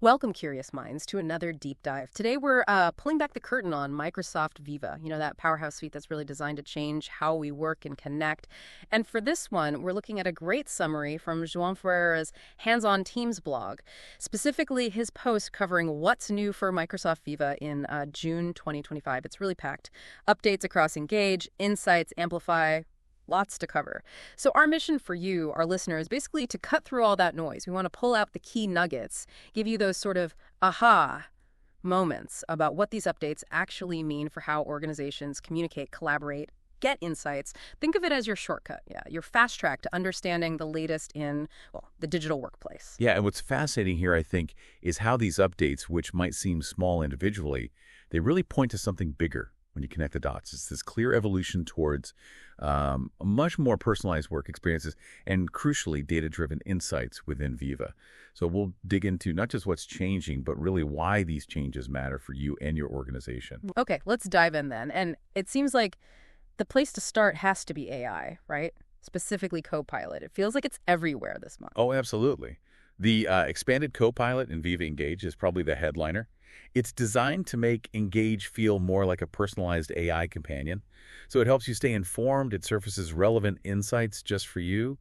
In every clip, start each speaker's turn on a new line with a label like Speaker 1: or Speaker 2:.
Speaker 1: Welcome, curious minds, to another deep dive. Today, we're pulling back the curtain on Microsoft Viva, that powerhouse suite that's really designed to change how we work and connect. And for this one, we're looking at a great summary from João Ferreira's Hands-on Teams blog, specifically his post covering what's new for Microsoft Viva in June 2025. It's really packed. Updates across Engage, Insights, Amplify. Lots to cover. So our mission for you, our listeners, is basically to cut through all that noise. We want to pull out the key nuggets, give you those sort of aha moments about what these updates actually mean for how organizations communicate, collaborate, get insights. Think of it as your shortcut, your fast track to understanding the latest in, well, the digital workplace.
Speaker 2: Yeah, and what's fascinating here, I think, is how these updates, which might seem small individually, they really point to something bigger when you connect the dots. It's this clear evolution towards much more personalized work experiences and, crucially, data-driven insights within Viva. So we'll dig into not just what's changing, but really why these changes matter for you and your organization.
Speaker 1: Okay, let's dive in then. And it seems like the place to start has to be AI, right? Specifically Copilot. It feels like it's everywhere this month.
Speaker 2: Oh, absolutely. The expanded Copilot in Viva Engage is probably the headliner. It's designed to make Engage feel more like a personalized AI companion. So it helps you stay informed, it surfaces relevant insights just for you,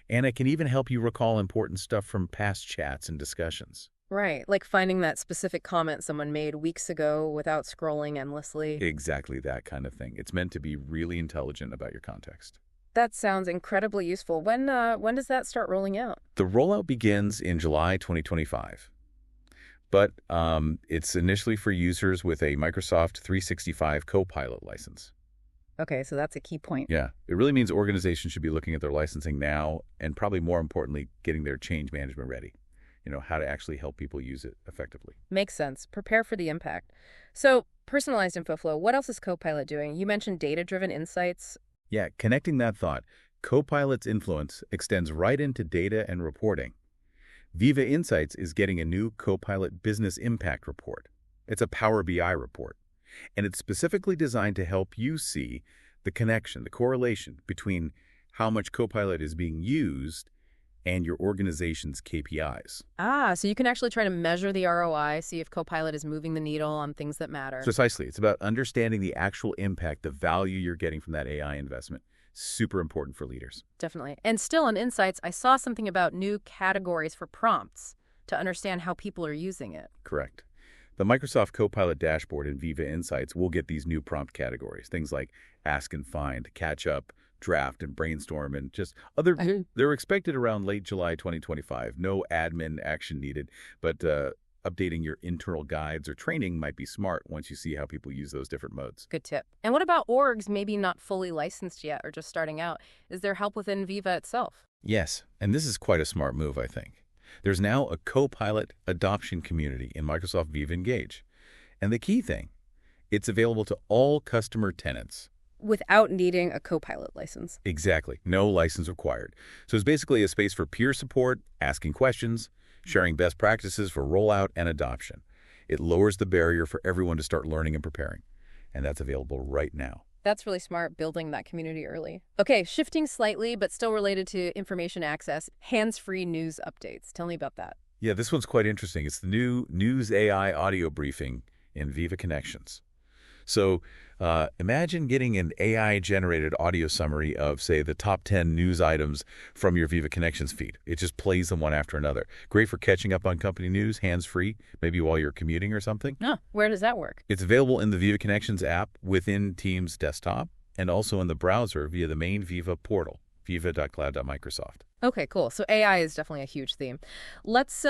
Speaker 2: and it can even help you recall important stuff from past chats and discussions.
Speaker 1: Right, like finding that specific comment someone made weeks ago without scrolling endlessly.
Speaker 2: Exactly that kind of thing. It's meant to be really intelligent about your context.
Speaker 1: That sounds incredibly useful. When does that start rolling out?
Speaker 2: The rollout begins in July 2025. But it's initially for users with a Microsoft 365 Copilot license.
Speaker 1: Okay, so that's a key point.
Speaker 2: Yeah, it really means organizations should be looking at their licensing now and probably more importantly, getting their change management ready. How to actually help people use it effectively.
Speaker 1: Makes sense. Prepare for the impact. So, personalized info flow, what else is Copilot doing? You mentioned data-driven insights.
Speaker 2: Yeah, connecting that thought, Copilot's influence extends right into data and reporting. Viva Insights is getting a new Copilot Business Impact Report. It's a Power BI report, and it's specifically designed to help you see the connection, the correlation between how much Copilot is being used and your organization's KPIs.
Speaker 1: So you can actually try to measure the ROI, see if Copilot is moving the needle on things that matter.
Speaker 2: Precisely. It's about understanding the actual impact, the value you're getting from that AI investment. Super important for leaders.
Speaker 1: Definitely. And still on Insights, I saw something about new categories for prompts to understand how people are using it.
Speaker 2: Correct. The Microsoft Copilot dashboard in Viva Insights will get these new prompt categories, things like ask and find, catch up, draft and brainstorm, and just other. They're expected around late July 2025. No admin action needed, but updating your internal guides or training might be smart once you see how people use those different modes.
Speaker 1: Good tip. And what about orgs maybe not fully licensed yet or just starting out? Is there help within Viva itself?
Speaker 2: Yes, and this is quite a smart move, I think. There's now a Copilot adoption community in Microsoft Viva Engage. And the key thing, it's available to all customer tenants.
Speaker 1: Without needing a Copilot license.
Speaker 2: Exactly. No license required. So it's basically a space for peer support, asking questions, sharing best practices for rollout and adoption. It lowers the barrier for everyone to start learning and preparing. And that's available right now.
Speaker 1: That's really smart, building that community early. Okay, shifting slightly, but still related to information access, hands-free news updates. Tell me about that.
Speaker 2: Yeah, this one's quite interesting. It's the new News AI audio briefing in Viva Connections. So imagine getting an AI-generated audio summary of, say, the top 10 news items from your Viva Connections feed. It just plays them one after another. Great for catching up on company news, hands-free, maybe while you're commuting or something.
Speaker 1: Where does that work?
Speaker 2: It's available in the Viva Connections app within Teams desktop and also in the browser via the main Viva portal, viva.cloud.microsoft.
Speaker 1: Okay, cool. So AI is definitely a huge theme. Let's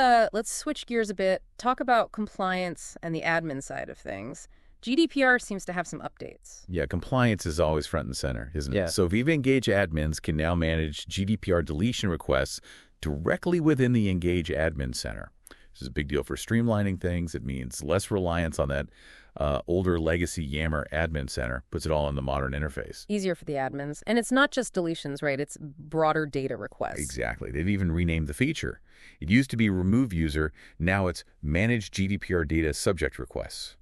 Speaker 1: switch gears a bit, talk about compliance and the admin side of things. GDPR seems to have some updates.
Speaker 2: Yeah, compliance is always front and center, isn't it?
Speaker 1: Yeah.
Speaker 2: So Viva Engage admins can now manage GDPR deletion requests directly within the Engage Admin Center. This is a big deal for streamlining things. It means less reliance on that older legacy Yammer admin center, puts it all in the modern interface.
Speaker 1: Easier for the admins. And it's not just deletions, right? It's broader data requests.
Speaker 2: Exactly. They've even renamed the feature. It used to be remove user. Now it's manage GDPR data subject requests.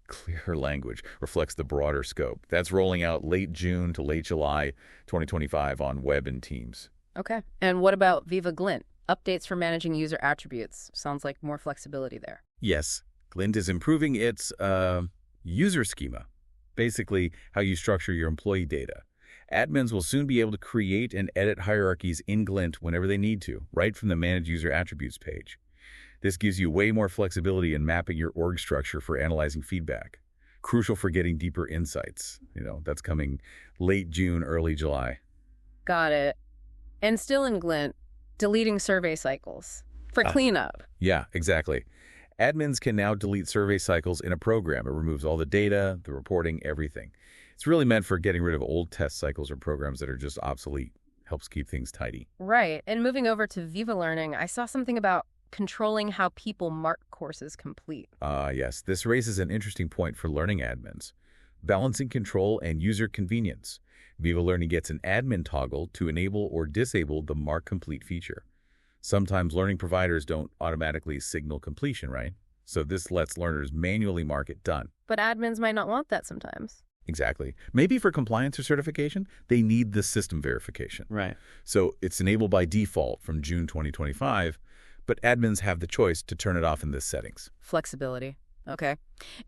Speaker 2: Clearer language reflects the broader scope. That's rolling out late June to late July 2025 on web and Teams.
Speaker 1: Okay. And what about Viva Glint? Updates for managing user attributes. Sounds like more flexibility there.
Speaker 2: Yes, Glint is improving its user schema, basically how you structure your employee data. Admins will soon be able to create and edit hierarchies in Glint whenever they need to, right from the Manage User Attributes page. This gives you way more flexibility in mapping your org structure for analyzing feedback. Crucial for getting deeper insights. That's coming late June, early July.
Speaker 1: Got it. And still in Glint, deleting survey cycles for cleanup.
Speaker 2: Yeah, exactly. Admins can now delete survey cycles in a program. It removes all the data, the reporting, everything. It's really meant for getting rid of old test cycles or programs that are just obsolete. Helps keep things tidy.
Speaker 1: Right. And moving over to Viva Learning, I saw something about controlling how people mark courses complete.
Speaker 2: Yes, this raises an interesting point for learning admins. Balancing control and user convenience. Viva Learning gets an admin toggle to enable or disable the mark complete feature. Sometimes learning providers don't automatically signal completion, right? So this lets learners manually mark it done.
Speaker 1: But admins might not want that sometimes.
Speaker 2: Exactly. Maybe for compliance or certification, they need the system verification.
Speaker 3: Right.
Speaker 2: So it's enabled by default from June 2025, but admins have the choice to turn it off in the settings.
Speaker 1: Flexibility. Okay.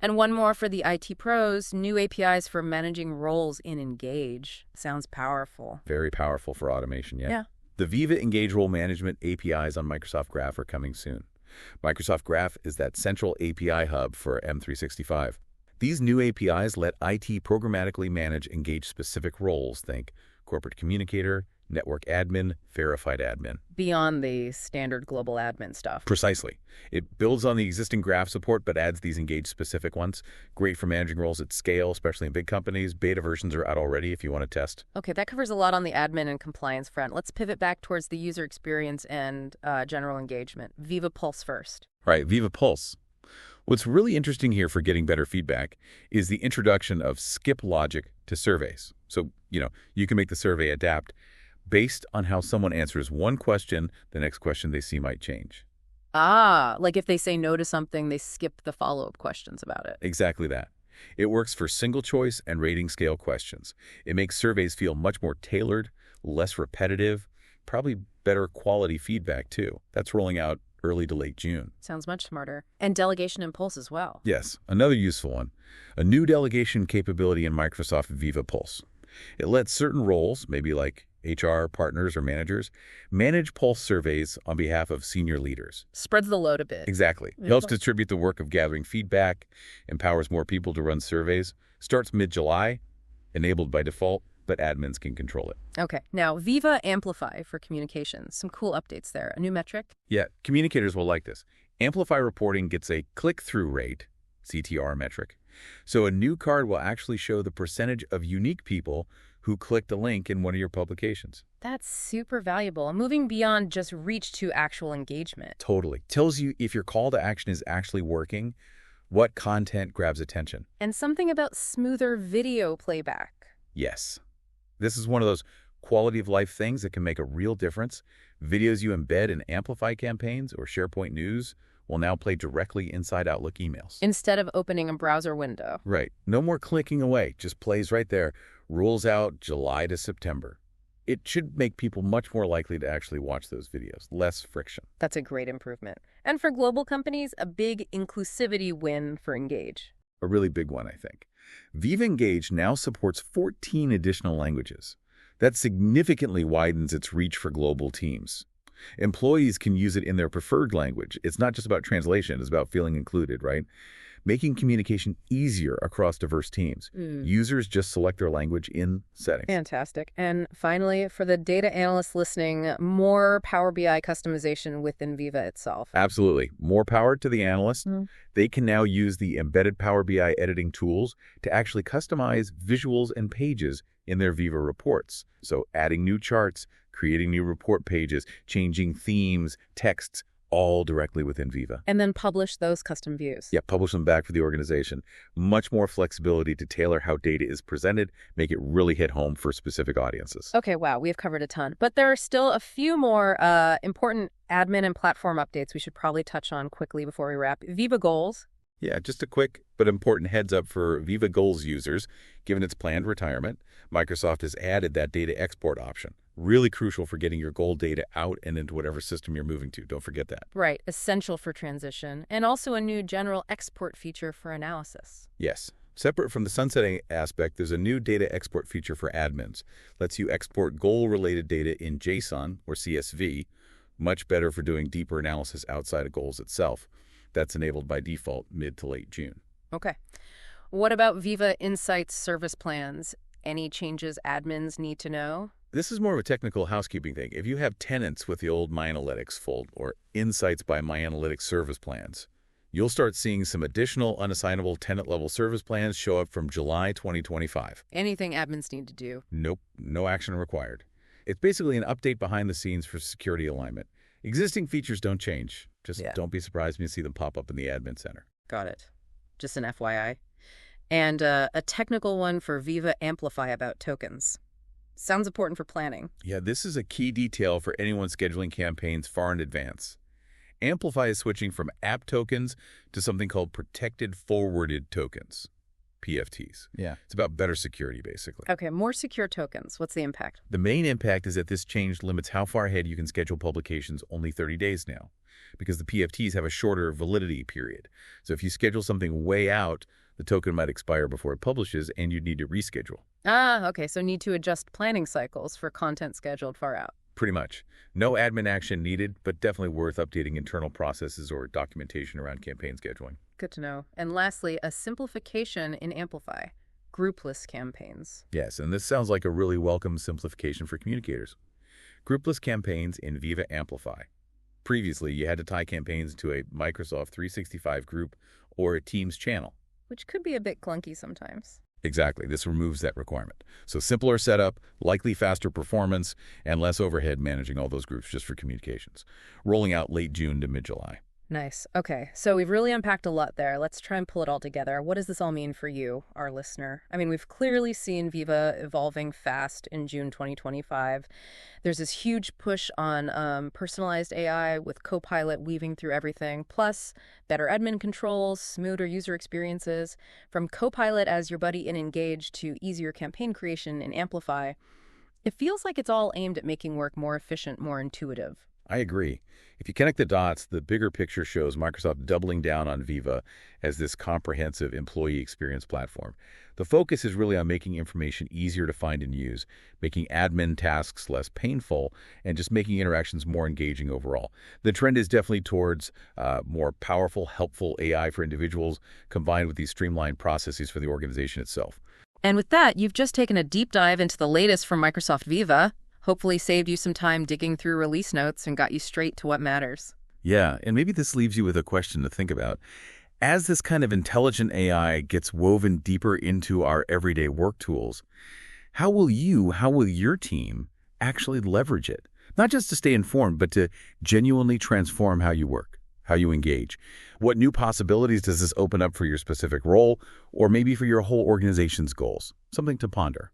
Speaker 1: And one more for the IT pros, new APIs for managing roles in Engage. Sounds powerful.
Speaker 2: Very powerful for automation,
Speaker 1: Yeah.
Speaker 2: The Viva Engage role management APIs on Microsoft Graph are coming soon. Microsoft Graph is that central API hub for M365. These new APIs let IT programmatically manage Engage-specific roles. Think corporate communicator, network admin, verified admin.
Speaker 1: Beyond the standard global admin stuff.
Speaker 2: Precisely. It builds on the existing Graph support, but adds these Engage-specific ones. Great for managing roles at scale, especially in big companies. Beta versions are out already if you want to test.
Speaker 1: Okay, that covers a lot on the admin and compliance front. Let's pivot back towards the user experience and general engagement. Viva Pulse first.
Speaker 2: Right, Viva Pulse. What's really interesting here for getting better feedback is the introduction of skip logic to surveys. So, you can make the survey adapt based on how someone answers one question, the next question they see might change.
Speaker 1: Like if they say no to something, they skip the follow-up questions about it.
Speaker 2: Exactly that. It works for single choice and rating scale questions. It makes surveys feel much more tailored, less repetitive, probably better quality feedback too. That's rolling out early to late June.
Speaker 1: Sounds much smarter. And delegation and Pulse as well.
Speaker 2: Yes, another useful one. A new delegation capability in Microsoft Viva Pulse. It lets certain roles, maybe like HR, partners, or managers, manage Pulse surveys on behalf of senior leaders.
Speaker 1: Spreads the load a bit.
Speaker 2: Exactly. Helps distribute the work of gathering feedback, empowers more people to run surveys, starts mid-July, enabled by default, but admins can control it.
Speaker 1: Okay. Now, Viva Amplify for communications. Some cool updates there. A new metric?
Speaker 2: Yeah, communicators will like this. Amplify reporting gets a click-through rate, CTR metric. So a new card will actually show the percentage of unique people who clicked a link in one of your publications.
Speaker 1: That's super valuable. Moving beyond just reach to actual engagement.
Speaker 2: Totally. Tells you if your call to action is actually working, what content grabs attention.
Speaker 1: And something about smoother video playback.
Speaker 2: Yes. This is one of those quality of life things that can make a real difference. Videos you embed in Amplify campaigns or SharePoint News will now play directly inside Outlook emails.
Speaker 1: Instead of opening a browser window.
Speaker 2: Right. No more clicking away. Just plays right there. Rules out July to September. It should make people much more likely to actually watch those videos. Less friction.
Speaker 1: That's a great improvement. And for global companies, a big inclusivity win for Engage.
Speaker 2: A really big one, I think. Viva Engage now supports 14 additional languages. That significantly widens its reach for global teams. Employees can use it in their preferred language. It's not just about translation, it's about feeling included, right? Making communication easier across diverse teams. Users just select their language in settings.
Speaker 1: Fantastic. And finally, for the data analysts listening, more Power BI customization within Viva itself.
Speaker 2: Absolutely. More power to the analyst. They can now use the embedded Power BI editing tools to actually customize visuals and pages in their Viva reports. So adding new charts, creating new report pages, changing themes, texts, all directly within Viva.
Speaker 1: And then publish those custom views.
Speaker 2: Yeah, publish them back for the organization. Much more flexibility to tailor how data is presented, make it really hit home for specific audiences.
Speaker 1: Okay, wow, we've covered a ton. But there are still a few more important admin and platform updates we should probably touch on quickly before we wrap. Viva Goals.
Speaker 2: Yeah, just a quick but important heads up for Viva Goals users. Given its planned retirement, Microsoft has added that data export option. Really crucial for getting your goal data out and into whatever system you're moving to. Don't forget that.
Speaker 1: Right, essential for transition, and also a new general export feature for analysis.
Speaker 2: Yes. Separate from the sunsetting aspect, there's a new data export feature for admins. Lets you export goal-related data in JSON or CSV, much better for doing deeper analysis outside of goals itself. That's enabled by default mid to late June.
Speaker 1: Okay. What about Viva Insights service plans? Any changes admins need to know?
Speaker 2: This is more of a technical housekeeping thing. If you have tenants with the old MyAnalytics fold or Insights by MyAnalytics service plans, you'll start seeing some additional unassignable tenant-level service plans show up from July 2025.
Speaker 1: Anything admins need to do?
Speaker 2: Nope, no action required. It's basically an update behind the scenes for security alignment. Existing features don't change. Just don't be surprised when you see them pop up in the admin center.
Speaker 1: Got it. Just an FYI. And a technical one for Viva Amplify about tokens. Sounds important for planning.
Speaker 2: Yeah, this is a key detail for anyone scheduling campaigns far in advance. Amplify is switching from app tokens to something called protected forwarded tokens, PFTs. Yeah. It's about better security, basically.
Speaker 1: Okay, more secure tokens. What's the impact?
Speaker 2: The main impact is that this change limits how far ahead you can schedule publications, only 30 days now, because the PFTs have a shorter validity period. So if you schedule something way out, the token might expire before it publishes, and you'd need to reschedule.
Speaker 1: Ah, okay, so need to adjust planning cycles for content scheduled far out.
Speaker 2: Pretty much. No admin action needed, but definitely worth updating internal processes or documentation around campaign scheduling.
Speaker 1: Good to know. And lastly, a simplification in Amplify. Groupless campaigns.
Speaker 2: Yes, and this sounds like a really welcome simplification for communicators. Groupless campaigns in Viva Amplify. Previously, you had to tie campaigns to a Microsoft 365 group or a Teams channel.
Speaker 1: Which could be a bit clunky sometimes.
Speaker 2: Exactly. This removes that requirement. So simpler setup, likely faster performance, and less overhead managing all those groups just for communications. Rolling out late June to mid-July.
Speaker 1: Nice. Okay, so we've really unpacked a lot there. Let's try and pull it all together. What does this all mean for you, our listener? I mean, we've clearly seen Viva evolving fast in June 2025. There's this huge push on personalized AI with Copilot weaving through everything, plus better admin controls, smoother user experiences. From Copilot as your buddy in Engage to easier campaign creation in Amplify, it feels like it's all aimed at making work more efficient, more intuitive.
Speaker 2: I agree. If you connect the dots, the bigger picture shows Microsoft doubling down on Viva as this comprehensive employee experience platform. The focus is really on making information easier to find and use, making admin tasks less painful, and just making interactions more engaging overall. The trend is definitely towards more powerful, helpful AI for individuals, combined with these streamlined processes for the organization itself.
Speaker 1: And with that, you've just taken a deep dive into the latest from Microsoft Viva. Hopefully saved you some time digging through release notes and got you straight to what matters.
Speaker 2: Yeah, and maybe this leaves you with a question to think about. As this kind of intelligent AI gets woven deeper into our everyday work tools, how will your team actually leverage it? Not just to stay informed, but to genuinely transform how you work, how you engage. What new possibilities does this open up for your specific role, or maybe for your whole organization's goals? Something to ponder.